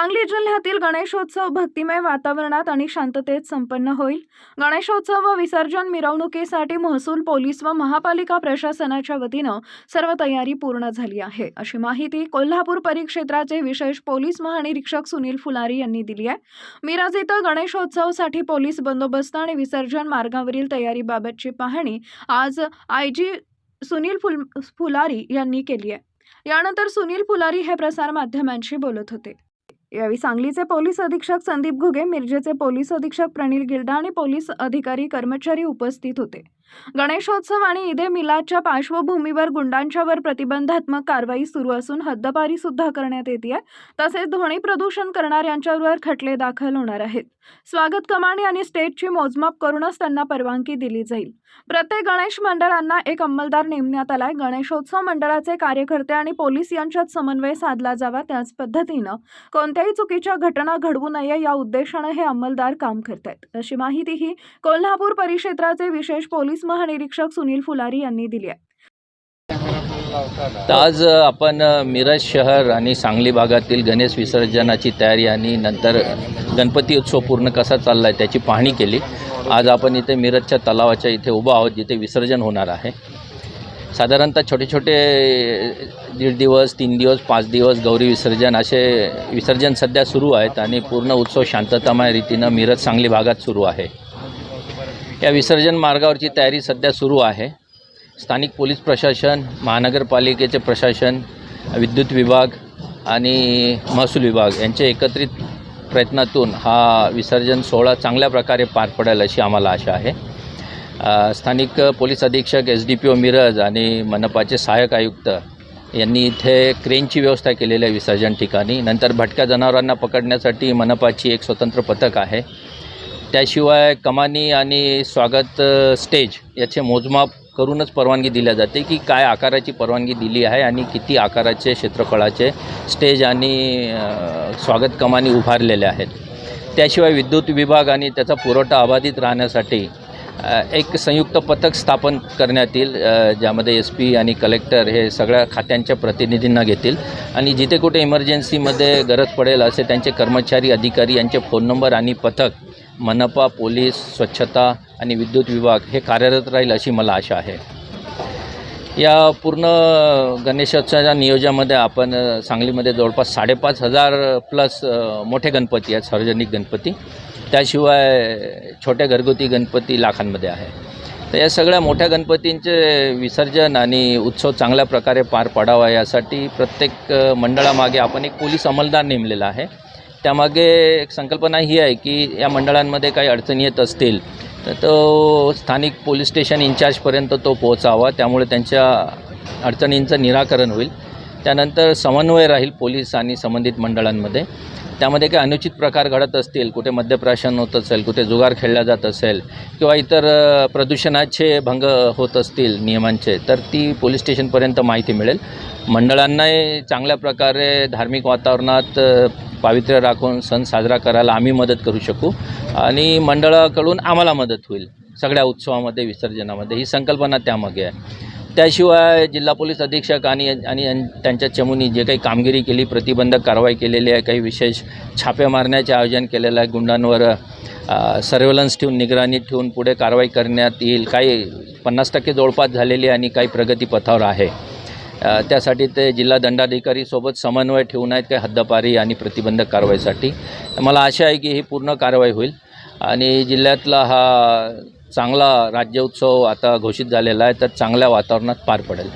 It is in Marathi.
सांगली जिल्ह्यातील गणेशोत्सव भक्तिमय वातावरणात आणि शांततेत संपन्न होईल। गणेशोत्सव व विसर्जन मिरवणुकीसाठी महसूल, पोलीस व महापालिका प्रशासनाच्या वतीने सर्व तयारी पूर्ण झाली आहे, अशी माहिती कोल्हापूर परिक्षेत्राचे विशेष पोलीस महानिरीक्षक सुनील फुलारी यांनी दिली आहे। मिरज येथे गणेशोत्सवासाठी पोलीस बंदोबस्त आणि विसर्जन मार्गावरील तयारीबाबतची पाहणी आज आयजी सुनील फुलारी यांनी केली आहे। यानंतर सुनील फुलारी हे प्रसार माध्यमांशी बोलत होते। यावेळी सांगलीचे पोलीस अधीक्षक संदीप घुगे, मिरजेचे पोलीस अधीक्षक प्रणील गिल्डा आणि पोलीस अधिकारी कर्मचारी उपस्थित होते। गणेशोत्सव आणि ईदे मिलादच्या पार्श्वभूमीवर गुंडांच्यावर प्रतिबंधात्मक कारवाई सुरू असून हद्दपारी सुद्धा करण्यात येते। तसेच ध्वनी प्रदूषण करणाऱ्यांच्यावर खटले दाखल होणार आहेत। स्वागत कमानी आणि स्टेजची मोजमाप करूनच त्यांना परवानगी दिली जाईल। प्रत्येक गणेश मंडळांना एक अंमलदार नेमण्यात आलाय। गणेशोत्सव मंडळाचे कार्यकर्ते आणि पोलीस यांच्यात समन्वय साधला जावा, त्याच पद्धतीने कोणत्याही चुकीच्या घटना घडवू नये या उद्देशाने हे अंमलदार काम करतात, अशी माहिती ही कोल्हापूर परिक्षेत्राचे विशेष पोलीस महानिरीक्षक सुनील फुलारी यांनी दिली आहे। आज आपण मिरज शहर आणि सांगली भागातील गणेश विसर्जनाची तयारी आणि नंतर गणपती उत्सव पूर्ण कसा चालला आहे त्याची पाहणी केली। आज आपण इथे मिरजच्या तलावाच्या इथे उभा आहोत, जिथे विसर्जन होणार आहे। साधारणतः छोटे छोटे 1.5 दिवस, 3 दिवस, 5 दिवस गौरी विसर्जन असे विसर्जन सध्या सुरू आहेत आणि पूर्ण उत्सव शांततामय रीतीने मिरज सांगली भागात सुरू आहे। या विसर्जन मार्गावरची तयारी सध्या सुरू आहे। स्थानिक पोलीस प्रशासन, महानगरपालिकेचे प्रशासन, विद्युत विभाग आणि महसूल विभाग यांचे एकत्रित प्रयत्नातून हा विसर्जन सोहळा चांगल्या प्रकारे पार पडेल अशी आम्हाला आशा आहे। स्थानिक पोलीस अधीक्षक SDPO मिरज आणि मनपाचे सहाय्यक आयुक्त यांनी इथे क्रेनची व्यवस्था केलेली आहे विसर्जन ठिकाणी। नंतर भटक्या जनावरांना पकडण्यासाठी मनपाची एक स्वतंत्र पथक आहे। त्याशिवाय कमानी आणि स्वागत स्टेज याचे मोजमाप करूनच परवानगी दिल्या जाते की काय आकाराची परवानगी दिली आहे आणि किती आकाराचे क्षेत्रफळाचे स्टेज आणि स्वागत कमानी उभारलेल्या आहेत। त्याशिवाय विद्युत विभाग आणि त्याचा पुरवठा अबाधित राहण्यासाठी एक संयुक्त पथक स्थापन करण्यात येईल, ज्यामध्ये SP आणि कलेक्टर हे सगळ्या खात्यांच्या प्रतिनिधींना घेतील आणि जिथे कुठे इमर्जन्सीमध्ये गरज पडेल असे त्यांचे कर्मचारी, अधिकारी यांचे फोन नंबर आणि पथक मनपा, पोलीस, स्वच्छता आणि विद्युत विभाग हे कार्यरत राहील अशी मला आशा आहे। या पूर्ण गणेशोत्सवाच्या नियोजनामध्ये आपण सांगलीमध्ये जवळपास 5,500+ मोठे गणपती आहेत, सार्वजनिक गणपती। त्याशिवाय छोट्या घरगुती गणपती लाखांमध्ये आहे। तर या सगळ्या मोठ्या गणपतींचे विसर्जन आणि उत्सव चांगल्या प्रकारे पार पाडावा यासाठी प्रत्येक मंडळामागे आपण एक पोलीस अंमलदार नेमलेला आहे। त्यामागे एक संकल्पना ही आहे की या मंडळांमध्ये काही अडचणी येत असतील तर तो स्थानिक पोलीस स्टेशन इंचार्जपर्यंत तो पोहोचावा, त्यामुळे त्यांच्या अडचणींचं निराकरण होईल। त्यानंतर समन्वय राहील पोलीस आणि संबंधित मंडळांमध्ये। त्यामध्ये काही अनुचित प्रकार घडत असतील, कुठे मद्यप्राशन होत असेल, कुठे जुगार खेळला जात असेल किंवा इतर प्रदूषणाचे भंग होत असतील नियमांचे, तर ती पोलीस स्टेशनपर्यंत माहिती मिळेल। मंडळांनाही चांगल्या प्रकारे धार्मिक वातावरणात पावित्र्य राखून सण साजरा करायला आम्ही मदत करू शकू आणि मंडळाकडून आम्हाला मदत होईल सगळ्या उत्सवामध्ये, विसर्जनामध्ये, ही संकल्पना त्यामागे आहे। त्याशिवाय जिल्हा पोलीस अधीक्षक आणि त्यांच्या चमूनी जे काही कामगिरी केली, प्रतिबंधक कारवाई केलेली आहे, काही विशेष छापे मारण्याचे आयोजन केलेलं आहे, गुंडांवर सर्व्हेलन्स ठेवून, निगराणी ठेवून पुढे कारवाई करण्यात येईल। काही 50% जवळपास झालेली आणि काही प्रगतीपथावर आहे। त्यासाठी ते जिल्हा दंडाधिकारीसोबत समन्वय ठेवून आहेत काही हद्दपारी आणि प्रतिबंधक कारवाईसाठी। मला आशा आहे की ही पूर्ण कारवाई होईल आणि जिल्ह्यातला हा चांगला राज्योत्सव आता घोषित झालेला आहे, तर चांगल्या वातावरणात पार पडेल।